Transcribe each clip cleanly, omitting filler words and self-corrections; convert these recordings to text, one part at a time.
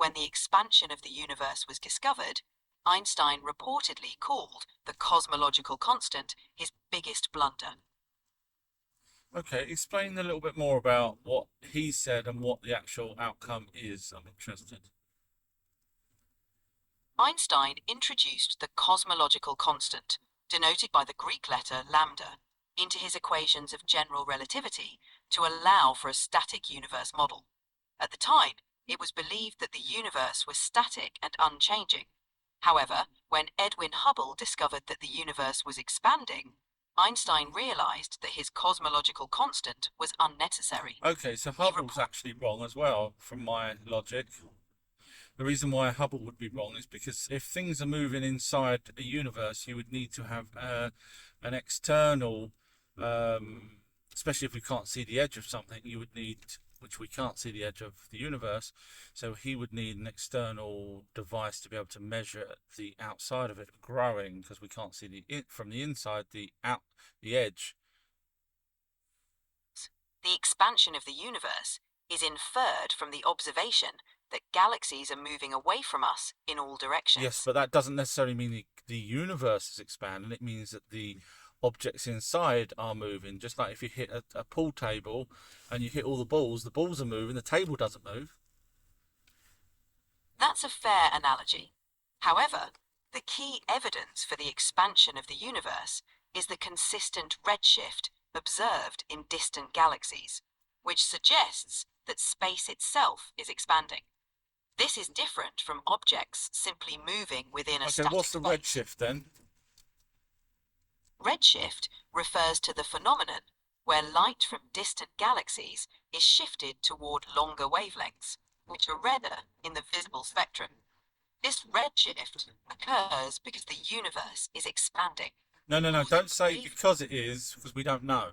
when the expansion of the universe was discovered, Einstein reportedly called the cosmological constant his biggest blunder. Okay, explain a little bit more about what he said and what the actual outcome is. I'm interested. Einstein introduced the cosmological constant, denoted by the Greek letter lambda, into his equations of general relativity to allow for a static universe model. At the time, it was believed that the universe was static and unchanging. However, when Edwin Hubble discovered that the universe was expanding, Einstein realized that his cosmological constant was unnecessary. Okay, so Hubble's actually wrong as well, from my logic. The reason why Hubble would be wrong is because if things are moving inside a universe, you would need to have an external, especially if we can't see the edge of something, you would need, which we can't see the edge of the universe, so he would need an external device to be able to measure the outside of it growing, because we can't see from the inside the edge. The expansion of the universe is inferred from the observation that galaxies are moving away from us in all directions. Yes, but that doesn't necessarily mean the universe is expanding. It means that the objects inside are moving. Just like if you hit a pool table and you hit all the balls are moving, the table doesn't move. That's a fair analogy. However, the key evidence for the expansion of the universe is the consistent redshift observed in distant galaxies, which suggests that space itself is expanding. This is different from objects simply moving within a static space. Okay, what's the redshift then? Redshift refers to the phenomenon where light from distant galaxies is shifted toward longer wavelengths, which are redder in the visible spectrum. This redshift occurs because the universe is expanding. No, don't say because it is, because we don't know.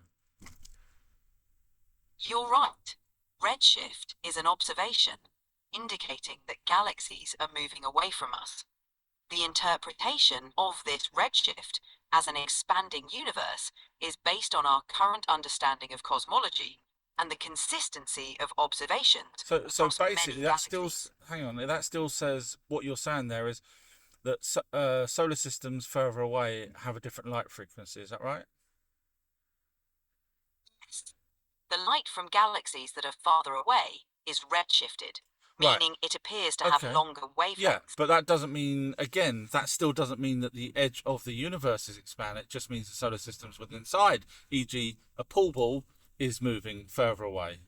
You're right. Redshift is an observation indicating that galaxies are moving away from us. The interpretation of this redshift as an expanding universe is based on our current understanding of cosmology and the consistency of observations. So basically, that still says what you're saying there is that solar systems further away have a different light frequency. Is that right? Yes. The light from galaxies that are farther away is redshifted, meaning it appears to have longer wavelengths. Yeah, but that doesn't mean, again, that still doesn't mean that the edge of the universe is expanding. It just means the solar system's within inside, e.g. a pool ball is moving further away.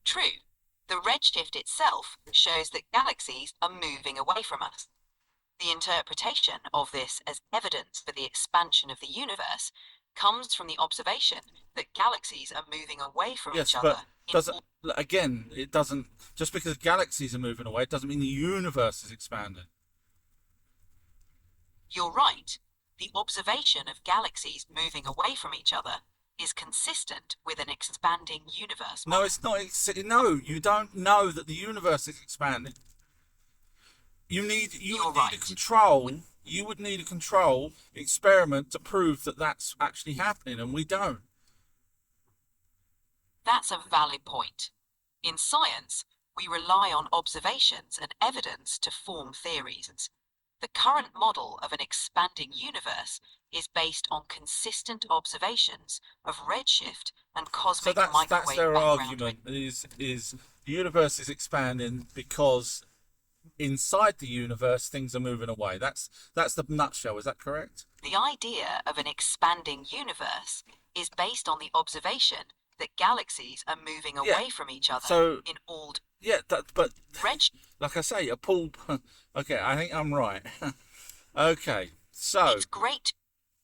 True. The redshift itself shows that galaxies are moving away from us. The interpretation of this as evidence for the expansion of the universe comes from the observation that galaxies are moving away from each other. It doesn't, just because galaxies are moving away, it doesn't mean the universe is expanding. You're right. The observation of galaxies moving away from each other is consistent with an expanding universe model. No, it's not. No, you don't know that the universe is expanding. You would need a control experiment to prove that that's actually happening, and we don't. That's a valid point. In science, we rely on observations and evidence to form theories. The current model of an expanding universe is based on consistent observations of redshift and cosmic microwave background. So that's their argument, is the universe is expanding because inside the universe things are moving away. That's the nutshell, is that correct? The idea of an expanding universe is based on the observation that galaxies are moving away from each other in all. But like I say, a pool. Okay, I think I'm right. Okay, so it's great.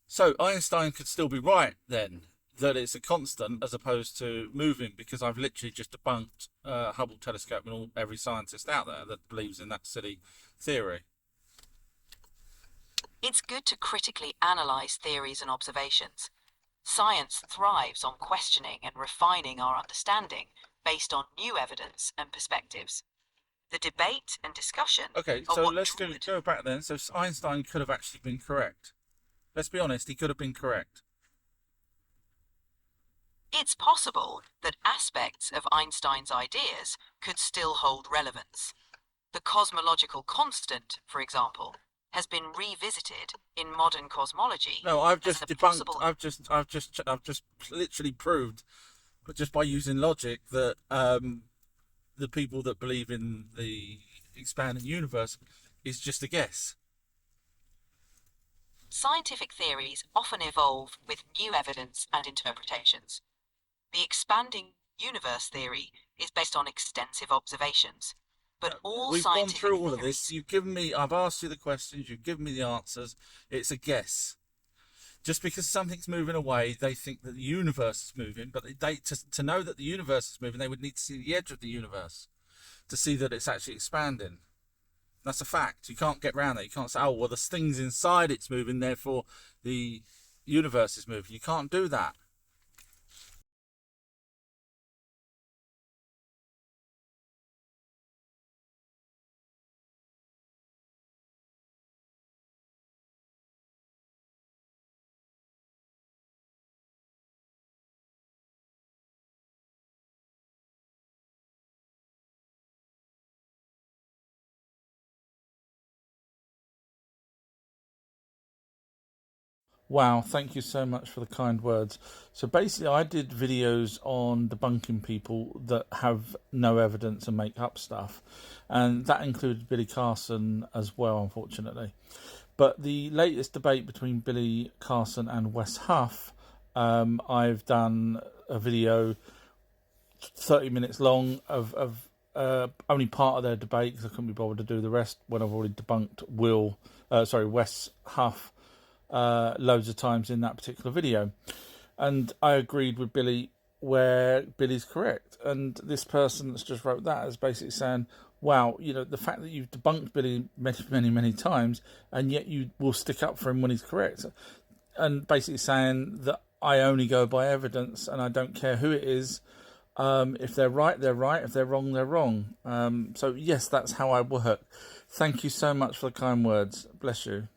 So Einstein could still be right then, that it's a constant as opposed to moving, because I've literally just debunked Hubble telescope and every scientist out there that believes in that silly theory. It's good to critically analyse theories and observations. Science thrives on questioning and refining our understanding based on new evidence and perspectives. The debate and discussion. Okay, so let's go back then. So Einstein could have actually been correct. Let's be honest, he could have been correct. It's possible that aspects of Einstein's ideas could still hold relevance. The cosmological constant, for example, has been revisited in modern cosmology No, I've as just a debunked. possible. I've just literally proved, but just by using logic, that the people that believe in the expanding universe is just a guess. Scientific theories often evolve with new evidence and interpretations. The expanding universe theory is based on extensive observations, but all We've gone scientific through all of this. theories. You've given me. I've asked you the questions. You've given me the answers. It's a guess. Just because something's moving away, they think that the universe is moving. But to know that the universe is moving, they would need to see the edge of the universe to see that it's actually expanding. That's a fact. You can't get around that. You can't say, oh, well, there's things inside it's moving, therefore the universe is moving. You can't do that. Wow, thank you so much for the kind words. So basically, I did videos on debunking people that have no evidence and make up stuff, and that included Billy Carson as well, unfortunately. But the latest debate between Billy Carson and Wes Huff, I've done a video 30 minutes long of only part of their debate because I couldn't be bothered to do the rest when I've already debunked Wes Huff loads of times in that particular video. And I agreed with Billy where Billy's correct. And this person that's just wrote that is basically saying, wow, the fact that you've debunked Billy many, many, many times and yet you will stick up for him when he's correct. And basically saying that I only go by evidence and I don't care who it is. If they're right, they're right. If they're wrong, they're wrong. So yes, that's how I work. Thank you so much for the kind words. Bless you.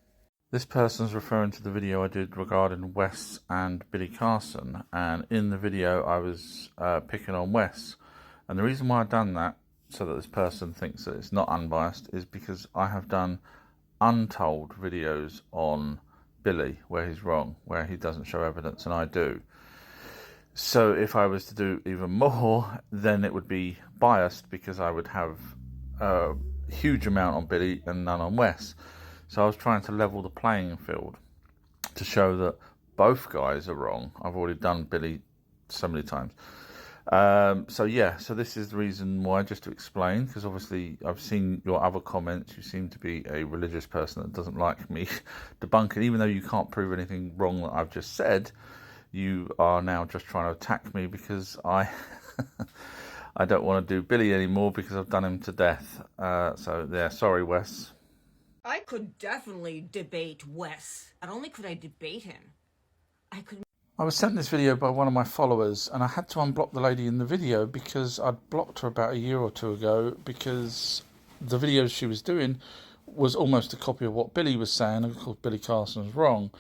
This person's referring to the video I did regarding Wes and Billy Carson, and in the video I was picking on Wes. And the reason why I've done that, so that this person thinks that it's not unbiased, is because I have done untold videos on Billy where he's wrong, where he doesn't show evidence, and I do. So if I was to do even more, then it would be biased because I would have a huge amount on Billy and none on Wes. So I was trying to level the playing field to show that both guys are wrong. I've already done Billy so many times. So this is the reason why, just to explain, because obviously I've seen your other comments. You seem to be a religious person that doesn't like me debunking, even though you can't prove anything wrong that I've just said. You are now just trying to attack me because I don't want to do Billy anymore because I've done him to death. Sorry, Wes. I could definitely debate Wes. Not only could I debate him, I was sent this video by one of my followers, and I had to unblock the lady in the video because I'd blocked her about a year or two ago because the videos she was doing was almost a copy of what Billy was saying, and of course Billy Carson was wrong.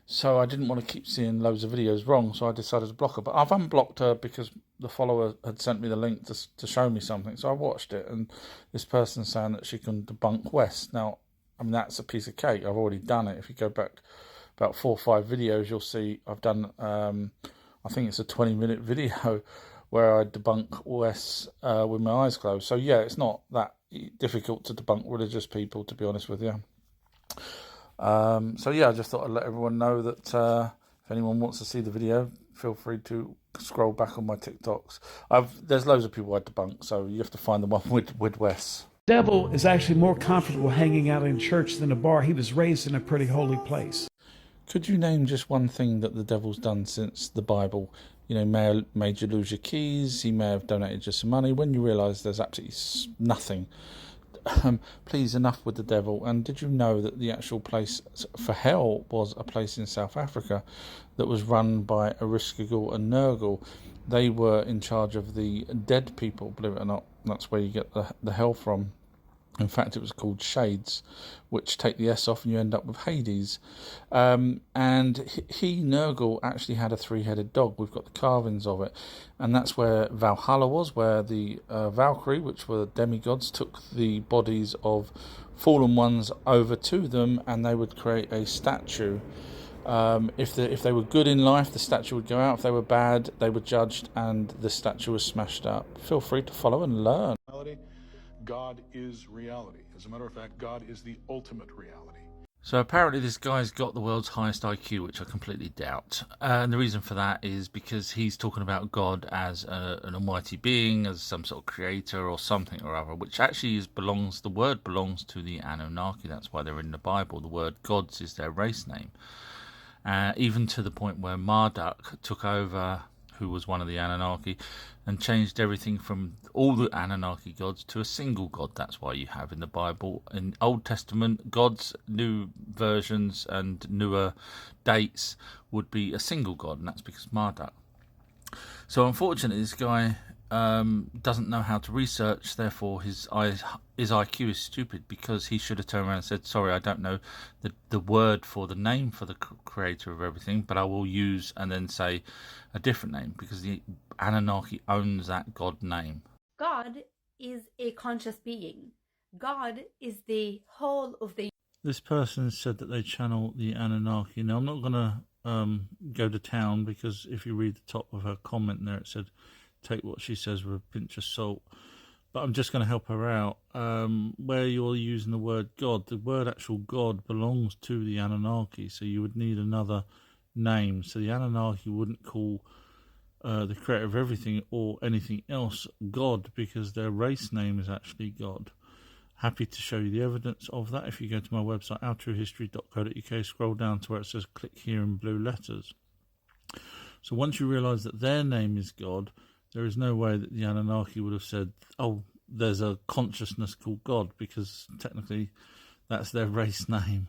So I didn't want to keep seeing loads of videos wrong, so I decided to block her. But I've unblocked her because the follower had sent me the link to show me something. So I watched it, and this person's saying that she can debunk Wes. Now, I mean, that's a piece of cake. I've already done it. If you go back about 4 or 5 videos, you'll see I've done, I think it's a 20-minute video where I debunk Wes with my eyes closed. So yeah, it's not that difficult to debunk religious people, to be honest with you. I just thought I'd let everyone know that if anyone wants to see the video, feel free to scroll back on my TikToks. There's loads of people I debunk, so you have to find the one with Wes. The devil is actually more comfortable hanging out in church than a bar. He was raised in a pretty holy place. Could you name just one thing that the devil's done since the Bible? May have made you lose your keys, he may have donated you some money. When you realise there's absolutely nothing, please, enough with the devil. And did you know that the actual place for hell was a place in South Africa that was run by Aristotle and Nurgle? They were in charge of the dead people, believe it or not. That's where you get the hell from. In fact, it was called Shades, which take the S off and you end up with Hades. And he, Nurgle, actually had a three-headed dog. We've got the carvings of it. And that's where Valhalla was, where the Valkyrie, which were demigods, took the bodies of fallen ones over to them, and they would create a statue. If they were good in life, the statue would go out. If they were bad, they were judged, and the statue was smashed up. Feel free to follow and learn. God is reality. As a matter of fact, God is the ultimate reality. So apparently this guy's got the world's highest IQ, which I completely doubt. And the reason for that is because he's talking about God as an almighty being, as some sort of creator or something or other, which actually the word belongs to the Anunnaki. That's why they're in the Bible. The word gods is their race name. Even to the point where Marduk took over, who was one of the Anunnaki, and changed everything from all the Anunnaki gods to a single god. That's why you have in the Bible, in Old Testament, gods, new versions and newer dates would be a single god, and that's because Marduk. So unfortunately, this guy doesn't know how to research, therefore his IQ is stupid, because he should have turned around and said, sorry, I don't know the word for the name for the creator of everything, but I will use, and then say a different name, because the Anunnaki owns that god name. God is a conscious being. God is the whole of the... This person said that they channel the Anunnaki. Now, I'm not going to go to town, because if you read the top of her comment there, it said, take what she says with a pinch of salt. But I'm just going to help her out. Where you're using the word God, the word actual God belongs to the Anunnaki, so you would need another name. So the Anunnaki wouldn't call the creator of everything or anything else God, because their race name is actually God. Happy to show you the evidence of that if you go to my website, ourtruehistory.co.uk, scroll down to where it says click here in blue letters. So once you realise that their name is God, there is no way that the Anunnaki would have said, oh, there's a consciousness called God, because technically that's their race name.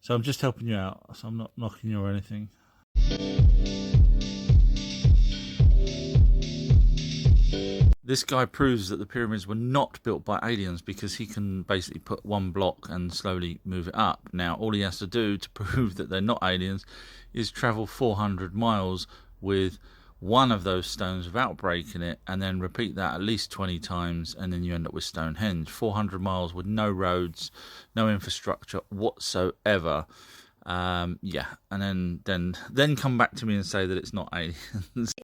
So I'm just helping you out, so I'm not knocking you or anything. This guy proves that the pyramids were not built by aliens, because he can basically put one block and slowly move it up. Now, all he has to do to prove that they're not aliens is travel 400 miles with one of those stones without breaking it, and then repeat that at least 20 times, and then you end up with Stonehenge. 400 miles with no roads, no infrastructure whatsoever. Yeah, and then come back to me and say that it's not aliens.